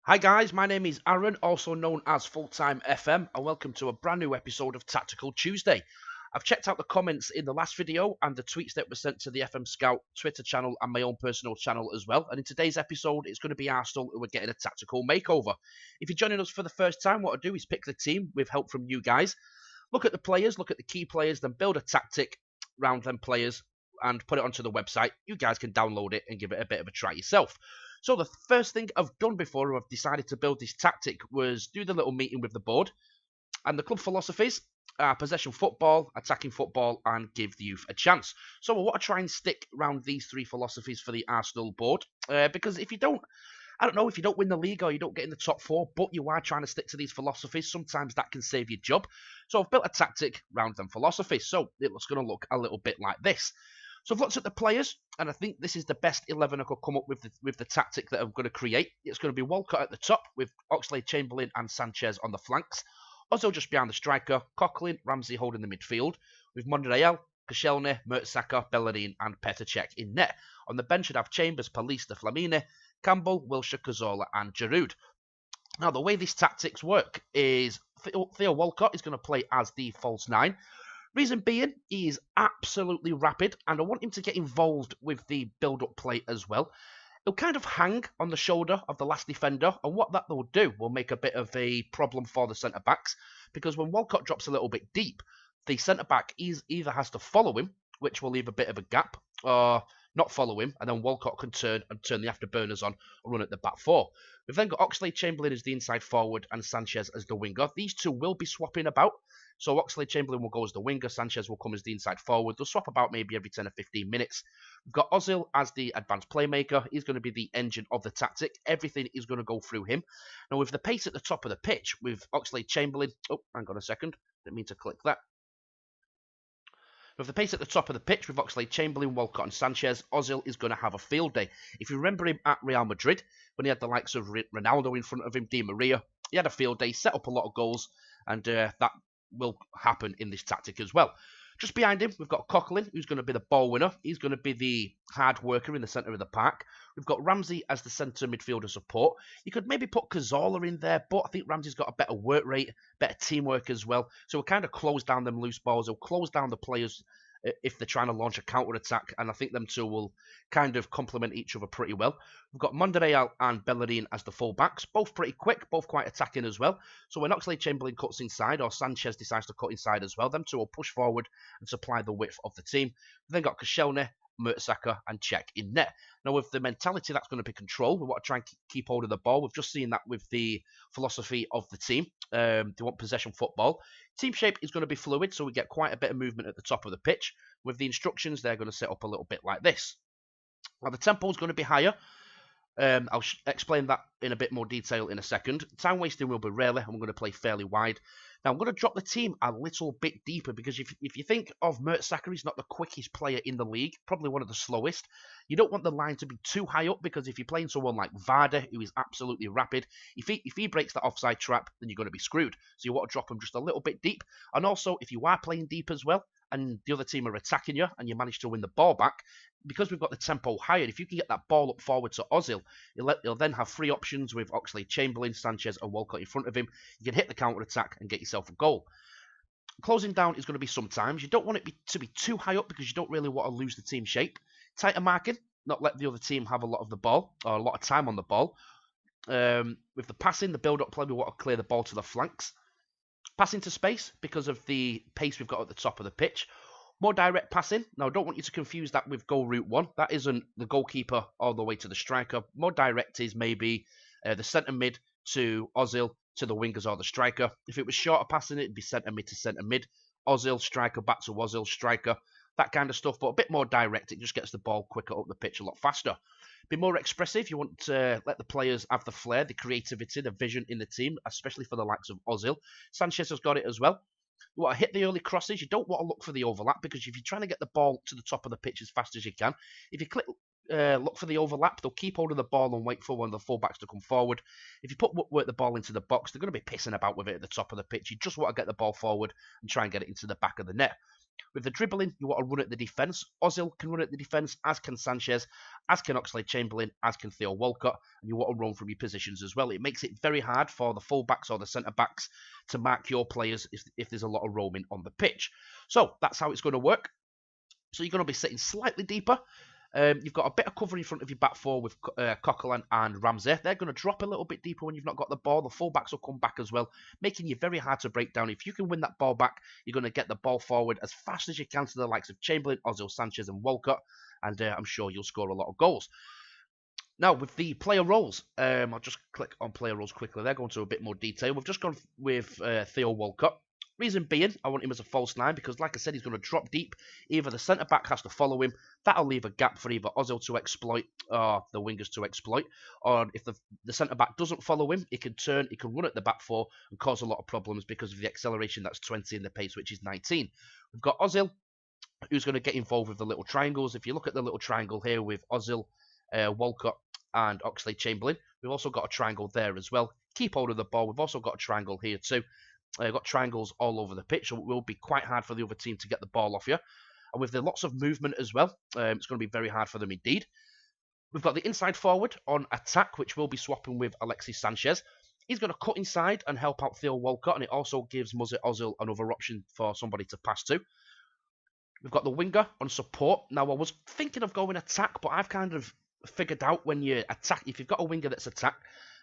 Hi guys, my name is Aaron, also known as FullTimeFM, and welcome to a brand new episode of Tactical Tuesday. I've checked out the comments in the last video and the tweets that were sent to the FMScout Twitter channel and my own personal channel as well. And in today's episode, it's going to be Arsenal who are getting a tactical makeover. If you're joining us for the first time, what I do is pick the team with help from you guys, look at the players, look at the key players, then build a tactic around them players and put it onto the website. You guys can download it and give it a bit of a try yourself. So the first thing I've done before I've decided to build this tactic was do the little meeting with the board. And the club philosophies are possession football, attacking football, and give the youth a chance. So I want to try and stick around these three philosophies for the Arsenal board. Because if you don't, I don't know, if you don't win the league or you don't get in the top four, but you are trying to stick to these philosophies, sometimes that can save your job. So I've built a tactic around them philosophies. So it's going to look a little bit like this. So I've looked at the players, and I think this is the best 11 I could come up with the tactic that I'm going to create. It's going to be Walcott at the top, with Oxlade-Chamberlain and Sanchez on the flanks. Ozil just behind the striker, Coquelin, Ramsey holding the midfield, with Monreal, Koscielny, Mertesacker, Bellerin and Petr Cech in net. On the bench, you'd have Chambers, Paulista, Flamini, Campbell, Wilshere, Cazorla and Giroud. Now, the way these tactics work is Theo Walcott is going to play as the false nine. Reason being, he is absolutely rapid, and I want him to get involved with the build-up play as well. He'll kind of hang on the shoulder of the last defender, and what that will do will make a bit of a problem for the centre-backs, because when Walcott drops a little bit deep, the centre-back either has to follow him, which will leave a bit of a gap, or not follow him, and then Walcott can turn the afterburners on and run at the back four. We've then got Oxlade-Chamberlain as the inside forward and Sanchez as the winger. These two will be swapping about. So Oxlade-Chamberlain will go as the winger, Sanchez will come as the inside forward. They'll swap about maybe every 10 or 15 minutes. We've got Özil as the advanced playmaker. He's going to be the engine of the tactic. Everything is going to go through him. Now, with the pace at the top of the pitch, with Oxlade-Chamberlain... Oh, hang on a second. Didn't mean to click that. With the pace at the top of the pitch with Oxlade-Chamberlain, Walcott and Sanchez, Özil is going to have a field day. If you remember him at Real Madrid, when he had the likes of Ronaldo in front of him, Di Maria, he had a field day, set up a lot of goals, and that will happen in this tactic as well. Just behind him, we've got Coquelin, who's going to be the ball winner. He's going to be the hard worker in the centre of the park. We've got Ramsey as the centre midfielder support. You could maybe put Cazorla in there, but I think Ramsey's got a better work rate, better teamwork as well. So we'll kind of close down them loose balls. He'll close down the players if they're trying to launch a counter-attack, and I think them two will kind of complement each other pretty well. We've got Monreal and Bellerin as the full-backs, both pretty quick, both quite attacking as well. So when Oxlade-Chamberlain cuts inside, or Sanchez decides to cut inside as well, them two will push forward and supply the width of the team. We've then got Koscielny, Mertesacker and Cech in net. Now, with the mentality that's going to be control, we want to try and keep hold of the ball. We've just seen that with the philosophy of the team. They want possession football. Team shape is going to be fluid, so we get quite a bit of movement at the top of the pitch. With the instructions, they're going to set up a little bit like this. Now, the tempo is going to be higher. I'll explain that in a bit more detail in a second. Time wasting will be rarely, and we're going to play fairly wide. Now, I'm going to drop the team a little bit deeper, because if you think of Mertesacker, he's not the quickest player in the league, probably one of the slowest. You don't want the line to be too high up, because if you're playing someone like Varda, who is absolutely rapid, if he breaks that offside trap, then you're going to be screwed. So you want to drop him just a little bit deep. And also, if you are playing deep as well, and the other team are attacking you, and you manage to win the ball back, because we've got the tempo higher, if you can get that ball up forward to Özil, you'll then have three options with Oxlade-Chamberlain, Sanchez and Walcott in front of him. You can hit the counter-attack and get yourself a goal. Closing down is going to be sometimes. You don't want it to be too high up, because you don't really want to lose the team shape. Tighter marking, not let the other team have a lot of the ball, or a lot of time on the ball. With the passing, the build-up play, we want to clear the ball to the flanks. Passing to space, because of the pace we've got at the top of the pitch. More direct passing. Now, I don't want you to confuse that with goal route one. That isn't the goalkeeper all the way to the striker. More direct is maybe the centre mid to Özil, to the wingers or the striker. If it was shorter passing, it'd be centre mid to centre mid. Özil, striker, back to Özil, striker. That kind of stuff, but a bit more direct. It just gets the ball quicker up the pitch a lot faster. Be more expressive. You want to let the players have the flair, the creativity, the vision in the team, especially for the likes of Özil. Sanchez has got it as well. You want to hit the early crosses. You don't want to look for the overlap, because if you're trying to get the ball to the top of the pitch as fast as you can, if you look for the overlap, they'll keep hold of the ball and wait for one of the fullbacks to come forward. If you work the ball into the box, they're going to be pissing about with it at the top of the pitch. You just want to get the ball forward and try and get it into the back of the net. With the dribbling, you want to run at the defence. Özil can run at the defence, as can Sanchez, as can Oxlade-Chamberlain, as can Theo Walcott, and you want to run from your positions as well. It makes it very hard for the full-backs or the centre-backs to mark your players if there's a lot of roaming on the pitch. So that's how it's going to work. So you're going to be sitting slightly deeper. You've got a bit of cover in front of your back four with Coquelin and Ramsey. They're going to drop a little bit deeper when you've not got the ball. The fullbacks will come back as well, making you very hard to break down. If you can win that ball back, you're going to get the ball forward as fast as you can to the likes of Chamberlain, Özil, Sanchez and Walcott, and I'm sure you'll score a lot of goals. Now, with the player roles, I'll just click on player roles quickly. They're going to a bit more detail. We've just gone with Theo Walcott. Reason being, I want him as a false nine because, like I said, he's going to drop deep. Either the centre-back has to follow him. That'll leave a gap for either Özil to exploit or the wingers to exploit. Or if the centre-back doesn't follow him, he can turn, he can run at the back four and cause a lot of problems because of the acceleration that's 20 and the pace, which is 19. We've got Özil, who's going to get involved with the little triangles. If you look at the little triangle here with Özil, Walcott and Oxlade-Chamberlain, we've also got a triangle there as well. Keep hold of the ball. We've also got a triangle here too. Got triangles all over the pitch, so it will be quite hard for the other team to get the ball off you. And with the lots of movement as well, it's going to be very hard for them indeed. We've got the inside forward on attack, which will be swapping with Alexis Sánchez. He's going to cut inside and help out Theo Walcott, and it also gives Mesut Özil another option for somebody to pass to. We've got the winger on support. Now, I was thinking of going attack, but I've kind of figured out when you attack, if you've got a winger that's attack,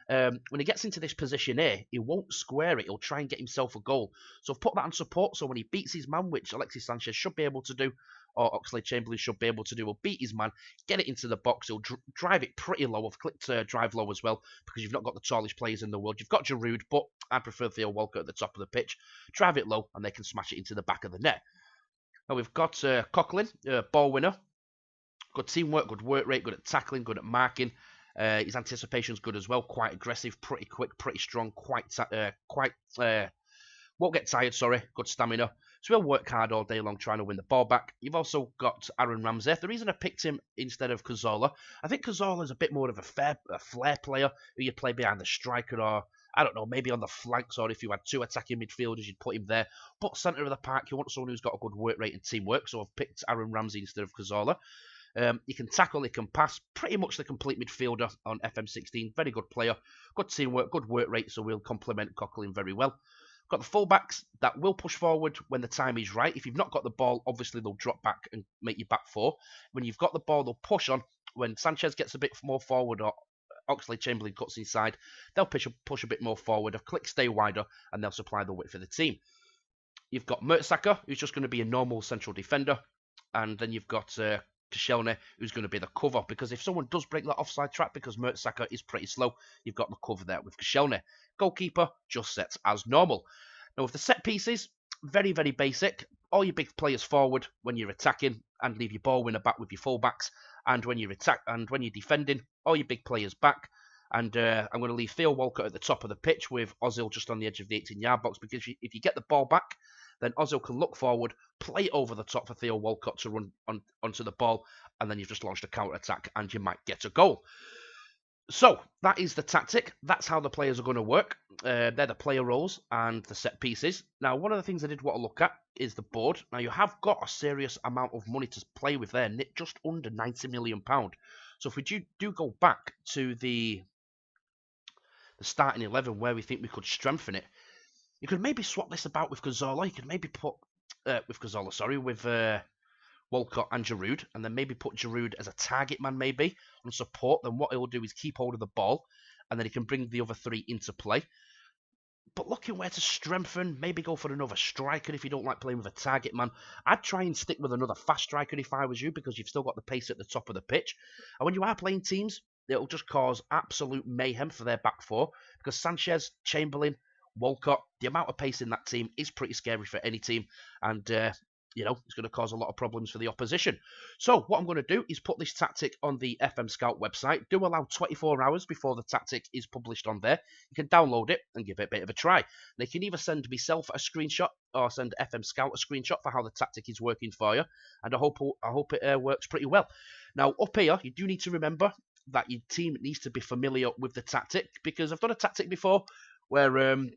when he gets into this position here, he won't square it. He'll try and get himself a goal. So I've put that on support, so when he beats his man, which Alexis Sánchez should be able to do, or Oxlade-Chamberlain should be able to do, he'll beat his man, get it into the box, he'll drive it pretty low. I've clicked drive low as well, because you've not got the tallest players in the world. You've got Giroud, but I prefer Theo Walcott at the top of the pitch. Drive it low, and they can smash it into the back of the net. Now we've got Coquelin, ball winner. Good teamwork, good work rate, good at tackling, good at marking. His anticipation's good as well. Quite aggressive, pretty quick, pretty strong. Won't get tired. Sorry, good stamina. So he'll work hard all day long trying to win the ball back. You've also got Aaron Ramsey. The reason I picked him instead of Cazorla, I think Cazorla is a bit more of a flair player who you play behind the striker, or I don't know, maybe on the flanks, or if you had two attacking midfielders, you'd put him there. But centre of the park, you want someone who's got a good work rate and teamwork. So I've picked Aaron Ramsey instead of Cazorla. He can tackle, he can pass, pretty much the complete midfielder on FM16. Very good player, good teamwork, good work rate, so we'll complement Coquelin very well. Got the fullbacks that will push forward when the time is right. If you've not got the ball, obviously they'll drop back and make you back four. When you've got the ball, they'll push on. When Sanchez gets a bit more forward or Oxlade-Chamberlain cuts inside, they'll push a bit more forward, a click stay wider, and they'll supply the width for the team. You've got Mertesacker, who's just going to be a normal central defender, and then you've got Koscielny, who's going to be the cover, because if someone does break that offside trap, because Mertesacker is pretty slow, you've got the cover there with Koscielny. Goalkeeper just sets as normal. Now with the set pieces, very, very basic. All your big players forward when you're attacking, and leave your ball winner back with your fullbacks. And when you're defending, all your big players back. And I'm going to leave Theo Walcott at the top of the pitch with Özil just on the edge of the 18-yard box, because if you get the ball back, then Özil can look forward, play it over the top for Theo Walcott to run onto the ball, and then you've just launched a counter-attack and you might get a goal. So, that is the tactic. That's how the players are going to work. They're the player roles and the set pieces. Now, one of the things I did want to look at is the board. Now, you have got a serious amount of money to play with there, just under £90 million. So, if we do go back to the starting 11 where we think we could strengthen it, you could maybe swap this about with Cazorla. You could maybe put with Walcott and Giroud, and then maybe put Giroud as a target man maybe on support. Then what he'll do is keep hold of the ball, and then he can bring the other three into play. But looking where to strengthen, maybe go for another striker if you don't like playing with a target man. I'd try and stick with another fast striker if I was you, because you've still got the pace at the top of the pitch. And when you are playing teams, it'll just cause absolute mayhem for their back four, because Sanchez, Chamberlain, Walcott, the amount of pace in that team is pretty scary for any team, and it's going to cause a lot of problems for the opposition. So what I'm going to do is put this tactic on the FMScout website. Do allow 24 hours before the tactic is published on there. You can download it and give it a bit of a try. They can either send myself a screenshot or send FMScout a screenshot for how the tactic is working for you, and I hope it works pretty well. Now up here, you do need to remember that your team needs to be familiar with the tactic, because I've done a tactic before where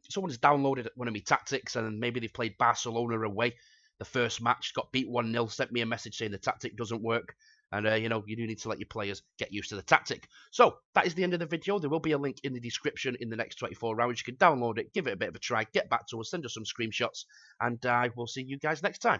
someone has downloaded one of my tactics and maybe they've played Barcelona away. the first match, got beat 1-0, sent me a message saying the tactic doesn't work. And, you know, you do need to let your players get used to the tactic. So that is the end of the video. There will be a link in the description in the next 24 hours. You can download it, give it a bit of a try, get back to us, send us some screenshots, and I will see you guys next time.